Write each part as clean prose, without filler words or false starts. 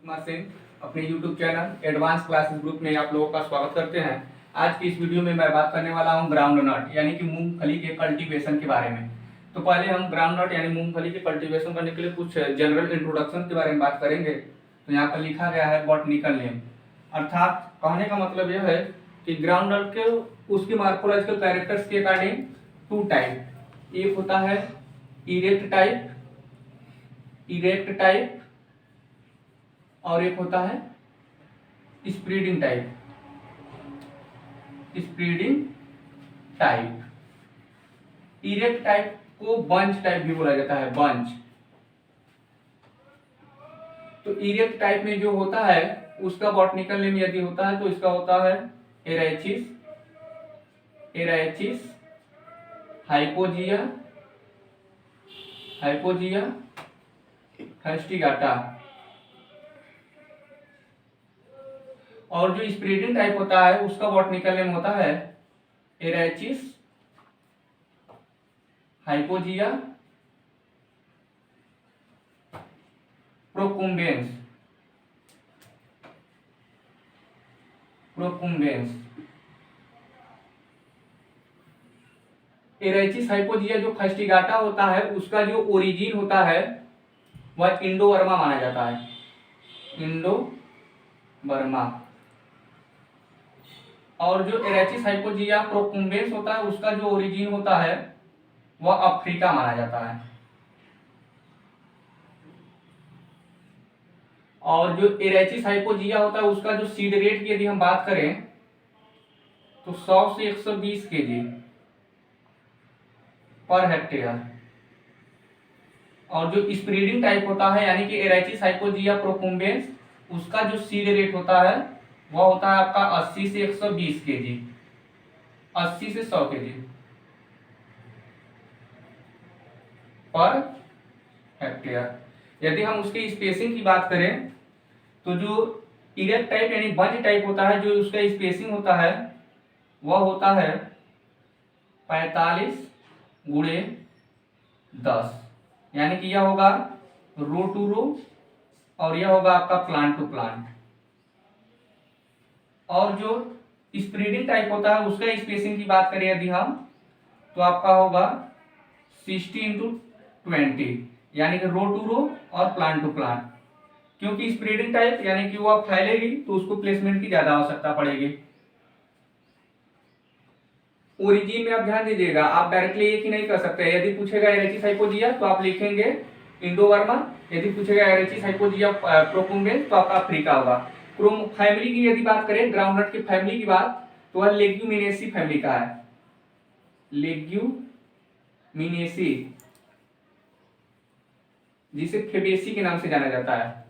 सिंह अपने YouTube channel advance classes group में आप लोगों का स्वागत करते हैं। आज की इस वीडियो में मैं बात करने वाला हूं ग्राउंड नट यानी कि मूंगफली के कल्टीवेशन के बारे में। तो पहले हम ग्राउंड नट यानी मूंगफली के कल्टीवेशन करने के लिए कुछ जनरल इंट्रोडक्शन के बारे में बात करेंगे। तो यहाँ पर लिखा गया है बॉटनिकल नेम, अर्थात कहने का मतलब यह है कि ग्राउंड नट के उसके मार्फोलॉजिकल कैरेक्टर्स के अकॉर्डिंग टू टाइप, एक होता है इरेक्ट टाइप और एक होता है स्प्रेडिंग टाइप। इरेक्ट टाइप को बंच टाइप भी बोला जाता है, बंच। तो इरेक्ट टाइप में जो होता है उसका बॉटनिकल नेम यदि होता है तो इसका होता है एराइचिस हाइपोजिया फैस्टिगाटा। और जो स्प्रेडिंग टाइप होता है उसका बॉटनिकल नेम होता है एराइचिस हाइपोजिया प्रोकुम्बेंस। एराइचिस हाइपोजिया जो फैस्टिगाटा होता है उसका जो ओरिजिन होता है वह इंडो बर्मा माना जाता है, इंडो बर्मा। और जो एराइचिस हाइपोजिया प्रोकुम्बेंस होता है उसका जो ओरिजिन होता है वह अफ्रीका माना जाता है। और जो एराइचिस हाइपोजिया होता है उसका जो सीड रेट की यदि हम बात करें तो 100 से 120 केजी पर हेक्टेयर। और जो स्प्रेडिंग टाइप होता है यानी कि एराइचिस हाइपोजिया प्रोकुम्बेंस उसका जो सीड रेट होता है वह होता है आपका 80 से 120 केजी, 80 से 100 केजी पर हेक्टेयर। यदि हम उसकी स्पेसिंग की बात करें तो जो इरेक्ट टाइप यानी बंच टाइप होता है, जो उसका स्पेसिंग होता है वह होता है 45 गुणे 10, यानी कि यह होगा रो टू रो और यह होगा आपका प्लांट टू प्लांट। और जो स्प्रेडिंग टाइप होता है उसका स्पेसिंग की बात करें यदि हम तो आपका होगा 60x20, यानी कि रो टू रो और प्लांट टू प्लांट। क्योंकि स्प्रेडिंग टाइप यानी कि वो फैलेगी तो उसको प्लेसमेंट की ज्यादा आवश्यकता पड़ेगी। ओरिजिन में आप ध्यान दीजिएगा, आप डायरेक्टली एक ही नहीं कर सकते। यदि पूछेगा एराइचिस हाइपोजिया तो आप लिखेंगे इंडो बर्मा, यदि पूछेगा एराइचिस हाइपोजिया प्रोकुम्बेंस तो आपका अफ्रीका होगा। क्रोम फैमिली की यदि बात करें, ग्राउंडनट की फैमिली की बात, तो वह लेग्यूमिनेसी फैमिली का है, लेग्यूमिनेसी, जिसे फेबेसी के नाम से जाना जाता है।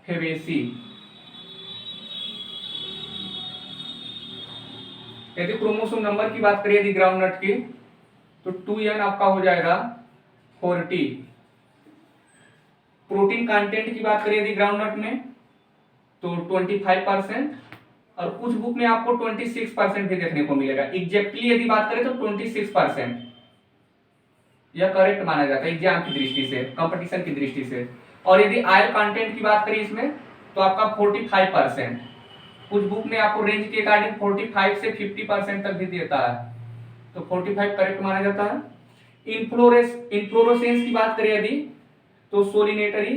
फेबेसी। यदि क्रोमोसोम नंबर की बात करें यदि ग्राउंडनट की तो 2n आपका हो जाएगा 40। प्रोटीन कंटेंट की बात करें यदि ग्राउंडनट में तो 25%, और कुछ बुक में आपको 26% भी देखने को मिलेगा। एग्जैक्टली यदि बात करें तो 26%, यह करेक्ट माना जाता है एग्जाम की दृष्टि से, कंपटीशन की दृष्टि से। और यदि आयर कंटेंट की बात करें इसमें तो आपका 45%, कुछ बुक में आपको रेंज के अकॉर्डिंग 45 से 50% तक भी देता है, तो 45 करेक्ट माना जाता है। इन्फ्लोरेसेंस की बात करें यदि तो सोलिनेटरी,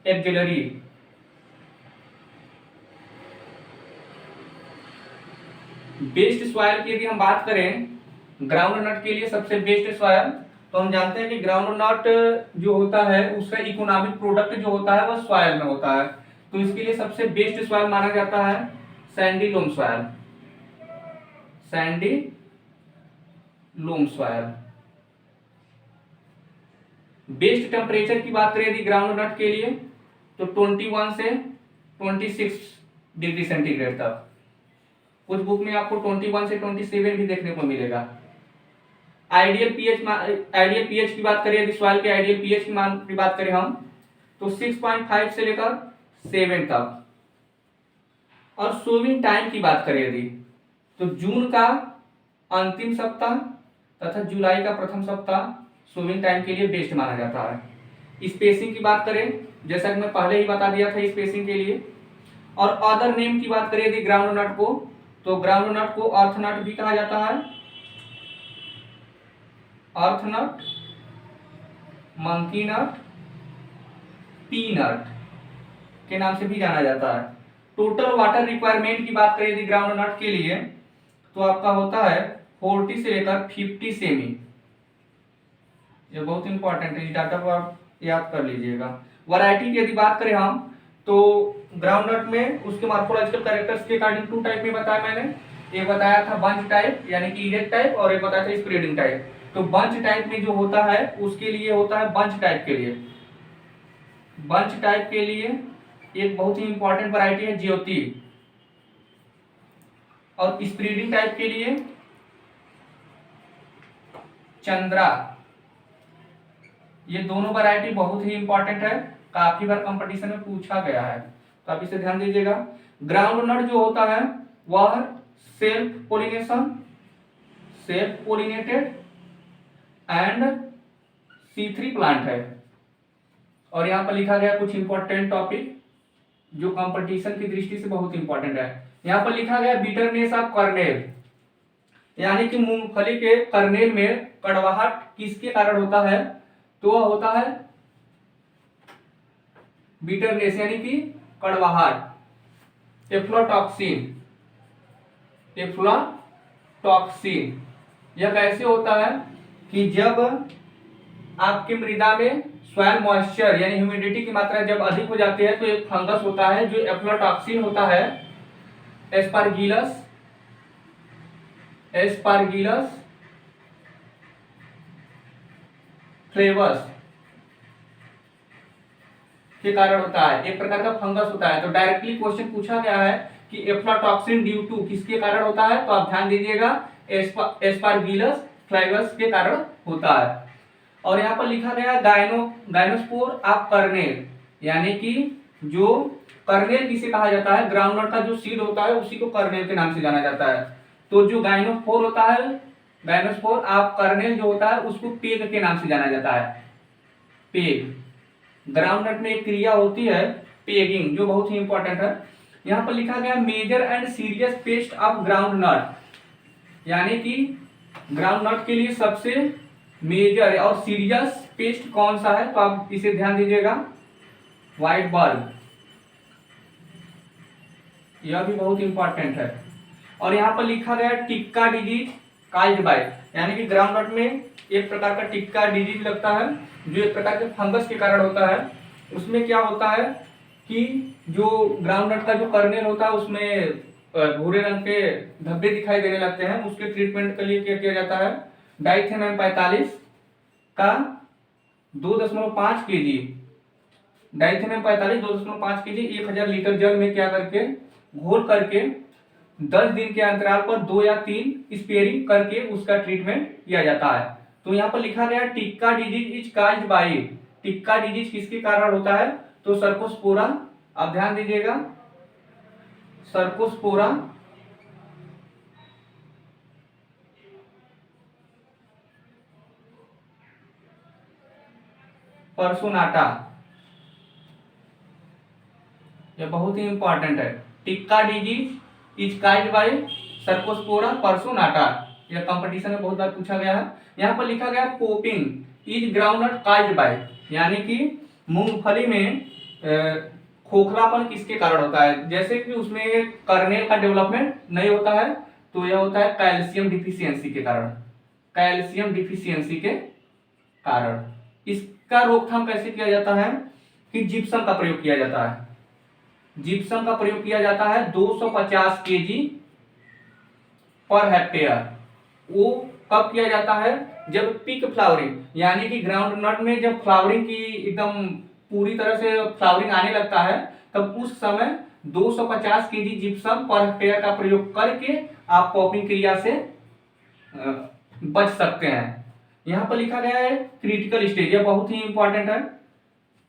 एक्सिलरी, बेस्ट सॉइल की यदि हम बात करें ग्राउंड नट के लिए सबसे बेस्ट सॉइल, तो हम जानते हैं कि ग्राउंड नट जो होता है उसका इकोनॉमिक प्रोडक्ट जो होता है वह सॉइल में होता है। तो इसके लिए सबसे बेस्ट सॉइल माना जाता है sandy loam soil, sandy loam soil. Best temperature की बात करें यदि ग्राउंड नट के लिए तो 21 से 26 डिग्री सेंटीग्रेड तक, कुछ बुक में आपको 21 से 27 भी देखने को मिलेगा। आइडियल पीएच की बात करें, यदि सॉइल के आइडियल पीएच की मान की बात करें हम, तो 6.5 से लेकर 7 तक। और सोविंग टाइम की बात करें यदि, तो जून का अंतिम सप्ताह तथा जुलाई का प्रथम सप्ताह सोविंग टाइम के लिए बेस्ट माना जाता है। स्पेसिंग की बात करें, जैसा कि मैं पहले ही बता दिया था स्पेसिंग के लिए। और अदर नेम की बात करें यदि ग्राउंड नट को, तो ग्राउंड नट को अर्थ नट भी कहा जाता है, अर्थ नट, मंकी नट, पी नट के नाम से भी जाना जाता है। टोटल वाटर रिक्वायरमेंट की बात करें यदि ग्राउंड नट के लिए, तो आपका होता है 40 से लेकर 50 सेमी। ये बहुत इंपॉर्टेंट है, इस डाटा को आप याद कर लीजिएगा। वैरायटी की यदि बात करें हम, तो ग्राउंड नट में उसके मॉर्फोलॉजिकल कैरेक्टर्स के अकॉर्डिंग 2 टाइप में बताया मैंने। एक बताया था बंच टाइप यानी कि इरेक्ट टाइप, और एक बताया था स्प्रेडिंग टाइप। तो बंच टाइप में जो होता है उसके लिए होता है बंच टाइप के लिए, बंच टाइप के लिए एक बहुत ही इंपॉर्टेंट वैरायटी है ज्योति। और स्प्रेडिंग टाइप के लिए चंद्रा। ये दोनों वैरायटी बहुत ही इंपॉर्टेंट है, काफी बार कंपटीशन में पूछा गया है, तो आप इसे ध्यान दीजिएगा। ग्राउंड नट जो होता है वह self pollination, self pollinated and C3 plant है। और यहाँ पर लिखा गया कुछ इंपॉर्टेंट टॉपिक जो कंपटीशन की दृष्टि से बहुत इंपॉर्टेंट है। यहाँ पर लिखा गया बिटरनेस ऑफ कर्नेल, यानी कि मूंगफली के कर्नेल में कड़वाहट किसके कारण होता है, तो वह होता है बिटरनेस यानी कि कड़वाहट, एफ्लाटॉक्सिन, एफ्लाटॉक्सिन। यह कैसे होता है कि जब आपकी मृदा में सॉइल मॉइस्चर यानी ह्यूमिडिटी की मात्रा जब अधिक हो जाती है, तो एक फंगस होता है जो एफ्लाटॉक्सिन होता है, एस्पारगिलस, एस्पारगिलस फ्लेवस के कारण होता है, एक प्रकार का फंगस होता है। तो डायरेक्टली क्वेश्चन पूछा गया है कि एफ्लाटॉक्सिन ड्यू टू किसके कारण होता है, तो आप ध्यान दीजिएगा एस्पारगिलस फ्लेवस के कारण होता है। और यहाँ पर लिखा गया गाइनोस्पोर ऑफ कर्नेल, यानी कि जो कर्नेल किसे कहा जाता है, ग्राउंडनट का जो सीड होता है उसी को कर्नेल के नाम से जाना जाता है। तो जो गाइनोस्पोर होता है, गाइनोस्पोर ऑफ कर्नेल जो होता है उसको पेग के नाम से जाना जाता है, पेग। ग्राउंडनट में एक क्रिया होती है पेगिंग जो बहुत ही इंपॉर्टेंट है। यहाँ पर लिखा गया major and serious pest of groundnut, यानी कि ग्राउंडनट के लिए सबसे मेजर और सीरियस पेस्ट कौन सा है, तो आप इसे ध्यान दीजिएगा, व्हाइट बल्ब, यह भी बहुत इंपॉर्टेंट है। और यहाँ पर लिखा गया टिक्का डिजीज काइज्ड बाय, यानी कि ग्राउंडनट में एक प्रकार का टिक्का डिजीज लगता है जो एक प्रकार के फंगस के कारण होता है। उसमें क्या होता है कि जो ग्राउंडनट का जो कर्नेल होता है उसमें भूरे रंग के धब्बे दिखाई देने लगते हैं। उसके ट्रीटमेंट के लिए क्या किया जाता है, डाइथेनम 45 का 2.5 kg, डाइथेनम 45 2.5 kg 1000 लीटर जल में क्या करके घोल करके 10 दिन के अंतराल पर 2 या 3 स्पेयरिंग करके उसका ट्रीटमेंट किया जाता है। तो यहाँ पर लिखा गया tikka disease is caused bye, tikka disease किसके कारण होता है, तो सर्कोस्पोरा, आप ध्यान दीजिएगा, सर्कोस्पोरा पर्सोनाटा, यह बहुत ही इंपॉर्टेंट है। Tikka disease is caused by Cercospora personata, यह कंपटीशन में बहुत बार पूछा गया है। यहाँ पर लिखा गया popping is groundnut caused by, यानी कि मूंगफली में खोखलापन किसके कारण होता है, जैसे कि उसमें कर्नेल का डेवलपमेंट नहीं होता है, तो यह होता है कैल्शियम डिफिशियंसी के कारण, कैल्शियम डिफिशियंसी के कारण। इसका रोकथाम कैसे किया जाता है कि जिप्सम का प्रयोग किया जाता है, जिप्सम का प्रयोग किया जाता है 250 kg पर हेक्टेयर। वो कब किया जाता है, जब पीक फ्लावरिंग, यानी कि ग्राउंडनट में जब फ्लावरिंग की एकदम पूरी तरह से फ्लावरिंग आने लगता है, तब उस समय 250 kg जिप्सम पर हेक्टेयर का प्रयोग करके आप पॉपिंग क्रिया से बच सकते हैं। यहाँ पर लिखा गया है क्रिटिकल स्टेज, यह बहुत ही इंपॉर्टेंट है।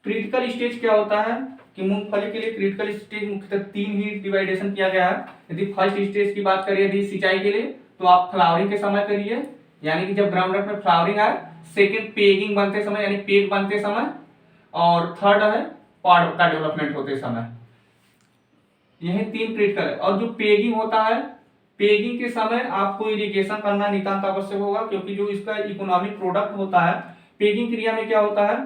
क्रिटिकल स्टेज क्या होता है कि मूंगफली के लिए क्रिटिकल स्टेज मुख्यतः 3 ही डिवाइडेशन किया गया है। यदि फर्स्ट स्टेज की बात करें यदि सिंचाई के लिए, तो आप फ्लावरिंग के समय करिए, यानी कि जब ग्राउंडनट में फ्लावरिंग आए। सेकेंड पेगिंग बनते समय यानी पेग बनते समय, और थर्ड है पॉड का डेवलपमेंट होते समय। यही 3 क्रिटिकल है। और जो पेगिंग होता है, पेगिंग के समय आपको इरिगेशन करना नितांत आवश्यक होगा, क्योंकि जो इसका इकोनॉमिक प्रोडक्ट होता है, पेगिंग क्रिया में क्या होता है,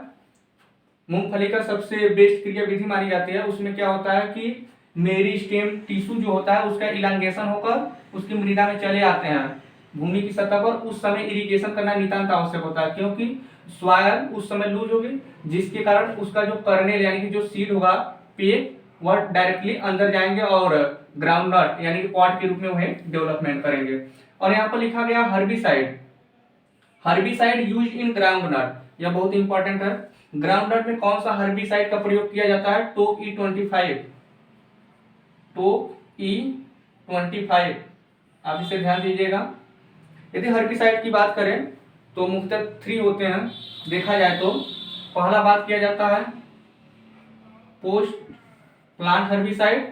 मूंगफली का सबसे बेस्ट क्रिया विधि मानी जाती है। उसमें क्या होता है कि मेरी स्टेम टिश्यू जो होता है उसका इलांगेशन होकर उसकी मृदा में चले आते हैं भूमि की सतह पर। उस समय इरिगेशन करना नितांत आवश्यक होता है, क्योंकि सॉइल उस समय लूज होगी, जिसके कारण उसका जो कर्नेल यानी कि जो सीड होगा, पेग, वह डायरेक्टली अंदर जाएंगे और ग्राउंड नट यानी कि पॉट के रूप में वह डेवलपमेंट करेंगे। और यहाँ पर लिखा गया herbicide, herbicide use in groundnut, यह बहुत इंपॉर्टेंट है। ग्राउंड नट में कौन सा हर्बिसाइड का प्रयोग किया जाता है, टोक E25, टोक E25, आप इसे ध्यान दीजिएगा। यदि हर्बिसाइड की बात करें तो मुख्यतः 3 होते हैं देखा जाए तो। पहला बात किया जाता है post plant herbicide,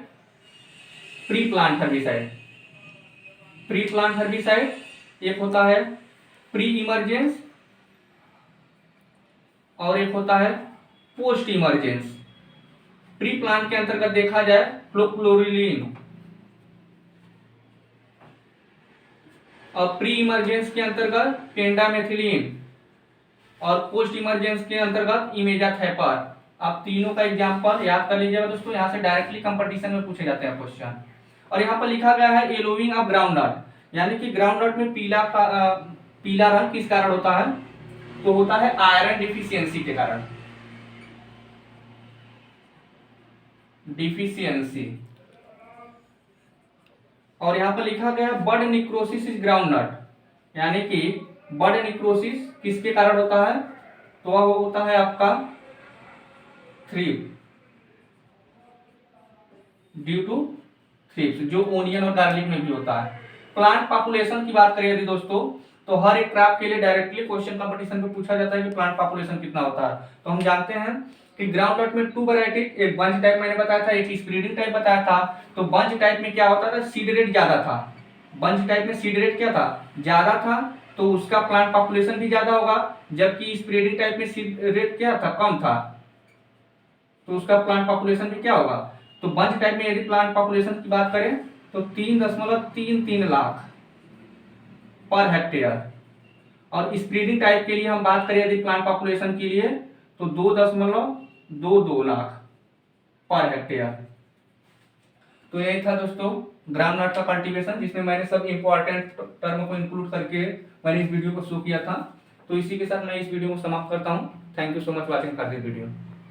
pre plant herbicide. Pre plant herbicide एक होता है प्री इमरजेंस और एक होता है पोस्ट इमरजेंस। प्री प्लांट के अंतर्गत देखा जाए फ्लोक्लोरिलीन, और प्री इमरजेंस के अंतर्गत पेंडामेथिलीन, और पोस्ट इमरजेंस के अंतर्गत इमेजाथेपर। आप तीनों का एग्जांपल याद कर लीजिएगा दोस्तों, यहाँ से डायरेक्टली कंपटीशन में पूछे जाते हैं क्वेश्चन। और यहाँ पर लिखा गया है येलोविंग ऑफ ग्राउंडनट, यानी कि ग्राउंडनट में पीला रंग किस कारण होता है, तो होता है आयरन डिफिशियंसी के कारण, डिफिशियंसी। और यहाँ पर लिखा गया बड निक्रोसिस इज ग्राउंडनट, यानी कि बड निक्रोसिस किसके कारण होता है, तो वह होता है आपका थ्रिप, ड्यू टू थ्रिप्स, जो ओनियन और गार्लिक में भी होता है। प्लांट पॉपुलेशन की बात करें यदि दोस्तों, तो हर एक क्रॉप के लिए डायरेक्टली क्वेश्चन कंपटीशन में पूछा जाता है कि प्लांट पॉपुलेशन कितना होता है। तो हम जानते हैं कि ग्राउंडनट में 2 वैरायटी, एक बंच टाइप मैंने बताया था, एक स्प्रेडिंग टाइप बताया था। तो बंच टाइप में क्या होता था, सीड रेट ज्यादा था। बंच टाइप में सीड रेट क्या था, ज्यादा था, तो उसका प्लांट पॉपुलेशन भी ज्यादा होगा। जबकि स्प्रेडिंग टाइप में सीड रेट क्या था, कम था, तो उसका प्लांट पॉपुलेशन भी क्या होगा। तो बंच टाइप में यदि प्लांट पॉपुलेशन की बात करें तो 3.33 लाख पर हेक्टेयर, और स्प्रेडिंग टाइप के लिए हम बात करें यदि प्लांट पॉपुलेशन के लिए तो 2.22 लाख पर हेक्टेयर। तो यही था दोस्तों ग्राउंडनट का कल्टीवेशन, जिसमें मैंने सब इंपॉर्टेंट टर्म को इंक्लूड करके मैंने इस वीडियो को शो किया था। तो इसी के साथ मैं इस वीडियो को समाप्त करता हूँ। Thank you so much watching for this video.